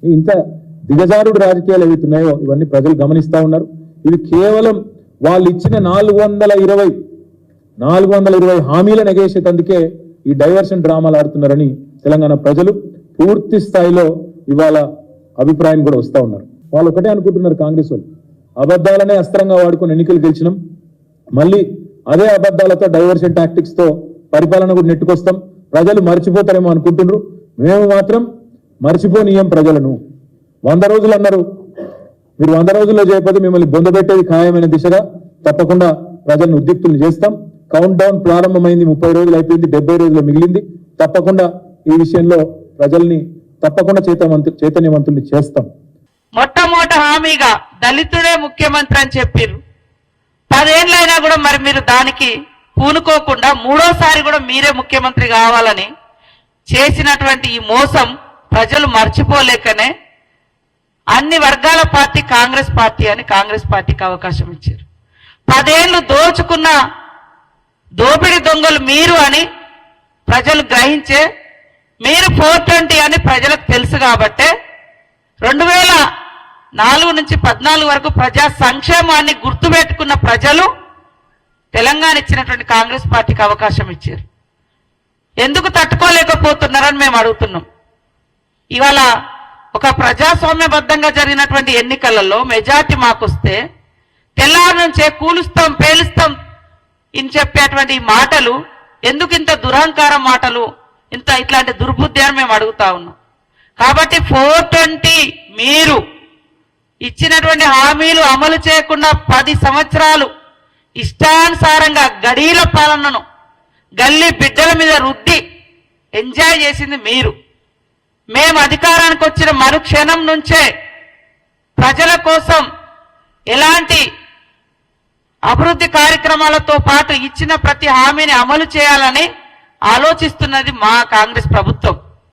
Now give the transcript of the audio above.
ఇంత దిగజారుడు రాజకీయాలు ఏవైతున్నాయో ఇవన్నీ ప్రజలు గమనిస్తా ఉన్నారు. ఇవి కేవలం వాళ్ళు ఇచ్చిన 420 హామీలను ఎగేసేందుకే ఈ డైవర్షన్ డ్రామాలు ఆడుతున్నారని తెలంగాణ ప్రజలు పూర్తి స్థాయిలో ఇవాళ అభిప్రాయం కూడా వస్తా ఉన్నారు. వాళ్ళు ఒకటే అనుకుంటున్నారు, కాంగ్రెస్ వాళ్ళు అబద్ధాలనే అస్త్రంగా వాడుకొని ఎన్నికలు గెలిచినాం, మళ్ళీ అదే అబద్ధాలతో డైవర్షన్ టాక్టిక్స్ తో పరిపాలన కూడా నెట్టుకొస్తాం, ప్రజలు మర్చిపోతారేమో అనుకుంటున్నారు. మేము మాత్రం మర్చిపోనీయం ప్రజలను. 100 రోజులు అన్నారు, మీరు 100 రోజుల్లో చేయకపోతే మిమ్మల్ని బొందబెట్టేది ఖాయమైన దిశగా తప్పకుండా ప్రజలను ఉద్రిక్తులు చేస్తాం. కౌంట్ డౌన్ ప్రారంభమైంది, 30 రోజులు అయిపోయింది, 70 రోజులు మిగిలింది. తప్పకుండా ఈ విషయంలో ప్రజల్ని తప్పకుండా చైతన్యవంతుల్ని చేస్తాం. మొట్టమొదటి హామీగా దళితుడే ముఖ్యమంత్రి అని చెప్పారు. 10 ఏళ్ళైనా కూడా మరి మీరు దానికి పూనుకోకుండా మూడోసారి కూడా మీరే ముఖ్యమంత్రి కావాలని చేసినటువంటి ఈ మోసం ప్రజలు మర్చిపోలేకనే అన్ని వర్గాల పార్టీ కాంగ్రెస్ పార్టీ అని కాంగ్రెస్ పార్టీకి అవకాశం ఇచ్చారు. 10 ఏళ్ళు దోచుకున్న దోపిడి దొంగలు మీరు అని ప్రజలు గ్రహించే మీరు 420 అని ప్రజలకు తెలుసు కాబట్టే 2004 నుంచి 14 వరకు ప్రజా సంక్షేమాన్ని గుర్తుపెట్టుకున్న ప్రజలు తెలంగాణ ఇచ్చినటువంటి కాంగ్రెస్ పార్టీకి అవకాశం ఇచ్చారు. ఎందుకు తట్టుకోలేకపోతున్నారని మేము అడుగుతున్నాం. ఇవాళ ఒక ప్రజాస్వామ్యబద్ధంగా జరిగినటువంటి ఎన్నికలలో మెజార్టీ మాకొస్తే తెల్లారి నుంచే కూలుస్తాం పేలుస్తాం అని చెప్పేటువంటి మాటలు ఎందుకు ఇంత దురహంకారం మాటలు, ఇట్లాంటి దుర్బుద్ధి అని మేము అడుగుతా ఉన్నాం. కాబట్టి 420 మీరు ఇచ్చినటువంటి హామీలు అమలు చేయకుండా 10 సంవత్సరాలు ఇష్టానుసారంగా గడీల పాలనను గల్లీ బిడ్డల మీద రుద్ది ఎంజాయ్ చేసింది మీరు. మేము అధికారానికి వచ్చిన మరుక్షణం నుంచే ప్రజల కోసం ఎలాంటి అభివృద్ధి కార్యక్రమాలతో పాటు ఇచ్చిన ప్రతి హామీని అమలు చేయాలని ఆలోచిస్తున్నది మా కాంగ్రెస్ ప్రభుత్వం.